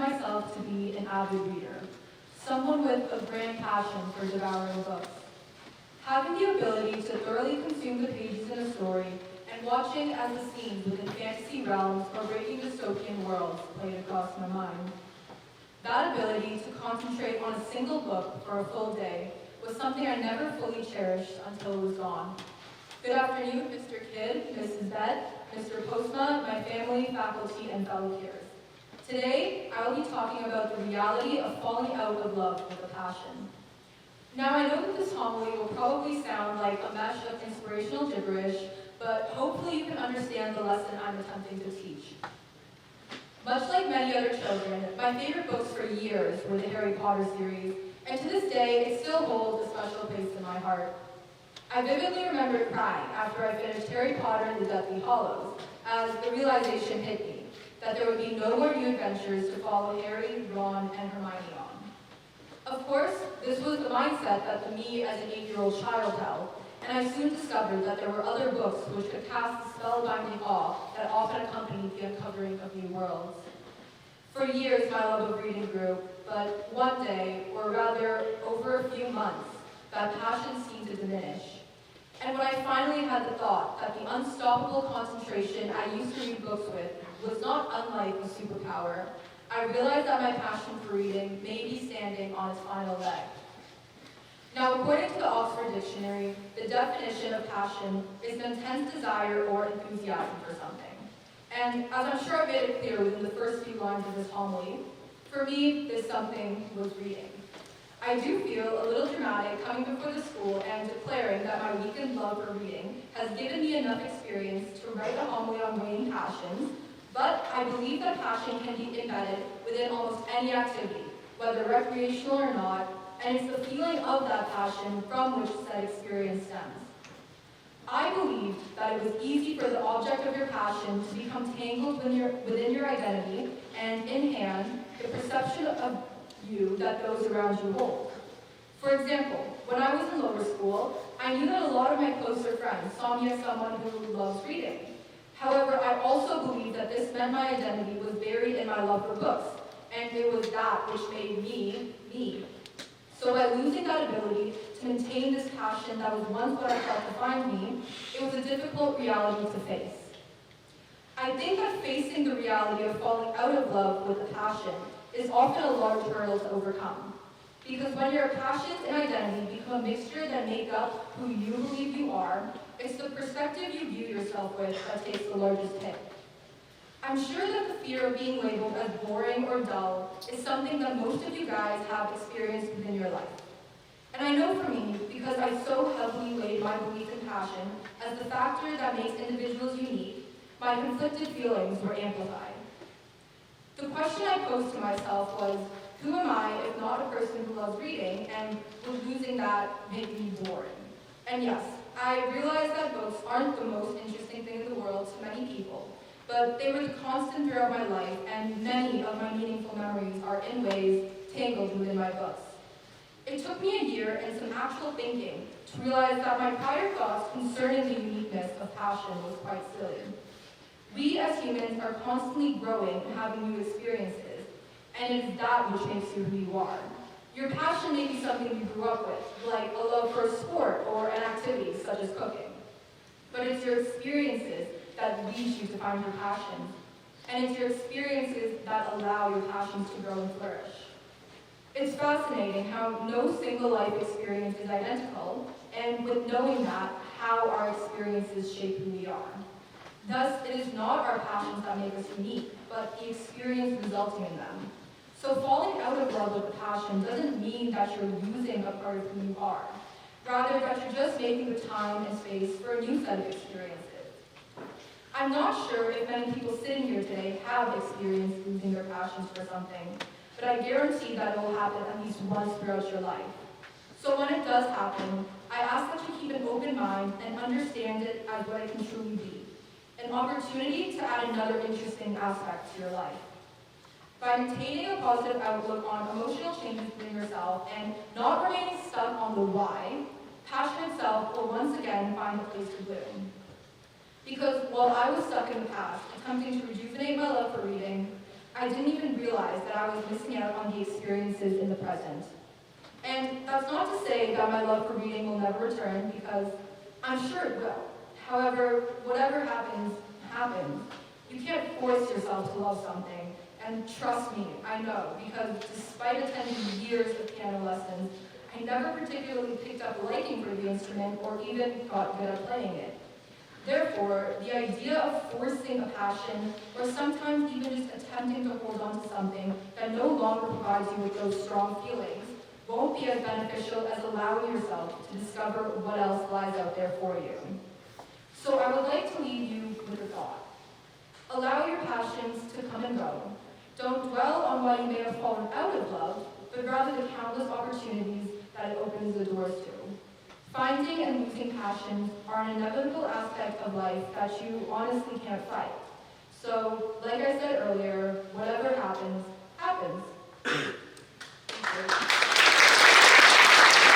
myself to be an avid reader, someone with a grand passion for devouring books. Having the ability to thoroughly consume the pages in a story and watching as the scenes within fantasy realms or breaking dystopian worlds played across my mind. That ability to concentrate on a single book for a full day was something I never fully cherished until it was gone. Good afternoon, Mr. Kidd, Mrs. Bett, Mr. Postma, my family, faculty, and fellow peers. Today, I will be talking about the reality of falling out of love with a passion. Now, I know that this homily will probably sound like a mesh of inspirational gibberish, but hopefully you can understand the lesson I'm attempting to teach. Much like many other children, my favorite books for years were the Harry Potter series, and to this day, it still holds a special place in my heart. I vividly remember crying after I finished Harry Potter and the Deathly Hallows, as the realization hit me that there would be no more new adventures to follow Harry, Ron, and Hermione on. Of course, this was the mindset that the me as an 8-year-old child held, and I soon discovered that there were other books which could cast the spellbinding awe that often accompanied the uncovering of new worlds. For years, my love of reading grew, but one day, or rather over a few months, that passion seemed to diminish. And when I finally had the thought that the unstoppable concentration I used to read books with was not unlike a superpower, I realized that my passion for reading may be standing on its final leg. Now, according to the Oxford Dictionary, the definition of passion is an intense desire or enthusiasm for something. And as I'm sure I made it clear within the first few lines of this homily, for me, this something was reading. I do feel a little dramatic coming before the school and declaring that my weekend love for reading has given me enough experience to write a homily on waning passions, but I believe that passion can be embedded within almost any activity, whether recreational or not, and it's the feeling of that passion from which said experience stems. I believed that it was easy for the object of your passion to become tangled within your identity and, in hand, the perception of you that those around you hold. For example, when I was in lower school, I knew that a lot of my closer friends saw me as someone who loves reading. However, I also believed that this meant my identity was buried in my love for books, and it was that which made me, me. So by losing that ability to maintain this passion that was once what I felt defined me, it was a difficult reality to face. I think that facing the reality of falling out of love with a passion is often a large hurdle to overcome. Because when your passions and identity become a mixture that make up who you believe you are, it's the perspective you view yourself with that takes the largest hit. I'm sure that the fear of being labeled as boring or dull is something that most of you guys have experienced within your life. And I know for me, because I so heavily weighed my belief in passion as the factor that makes individuals unique, my conflicted feelings were amplified. The question I posed to myself was, who am I if not a person who loves reading, and would losing that make me boring? And yes, I realize that books aren't the most interesting thing in the world to many people, but they were the constant throughout my life, and many of my meaningful memories are in ways tangled within my books. It took me a year and some actual thinking to realize that my prior thoughts concerning the uniqueness of passion was quite silly. We as humans are constantly growing and having new experiences, and it is that which makes you who you are. Your passion may be something you grew up with, like a love for a sport or an activity such as cooking. But it's your experiences that lead you to find your passions, and it's your experiences that allow your passions to grow and flourish. It's fascinating how no single life experience is identical, and with knowing that, how our experiences shape who we are. Thus, it is not our passions that make us unique, but the experience resulting in them. So falling out of love with a passion doesn't mean that you're losing a part of who you are. Rather, that you're just making the time and space for a new set of experiences. I'm not sure if many people sitting here today have experienced losing their passions for something, but I guarantee that it will happen at least once throughout your life. So when it does happen, I ask that you keep an open mind and understand it as what it can truly be. An opportunity to add another interesting aspect to your life. By maintaining a positive outlook on emotional changes within yourself and not remaining stuck on the why, passion itself will once again find a place to bloom. Because while I was stuck in the past, attempting to rejuvenate my love for reading, I didn't even realize that I was missing out on the experiences in the present. And that's not to say that my love for reading will never return, because I'm sure it will. However, whatever happens, happens. You can't force yourself to love something. And trust me, I know, because despite attending years of piano lessons, I never particularly picked up a liking for the instrument or even got good at playing it. Therefore, the idea of forcing a passion, or sometimes even just attempting to hold on to something that no longer provides you with those strong feelings, won't be as beneficial as allowing yourself to discover what else lies out there for you. So I would like to leave you with a thought. Allow your passions to come and go. Don't dwell on why you may have fallen out of love, but rather the countless opportunities that it opens the doors to. Finding and losing passions are an inevitable aspect of life that you honestly can't fight. So, like I said earlier,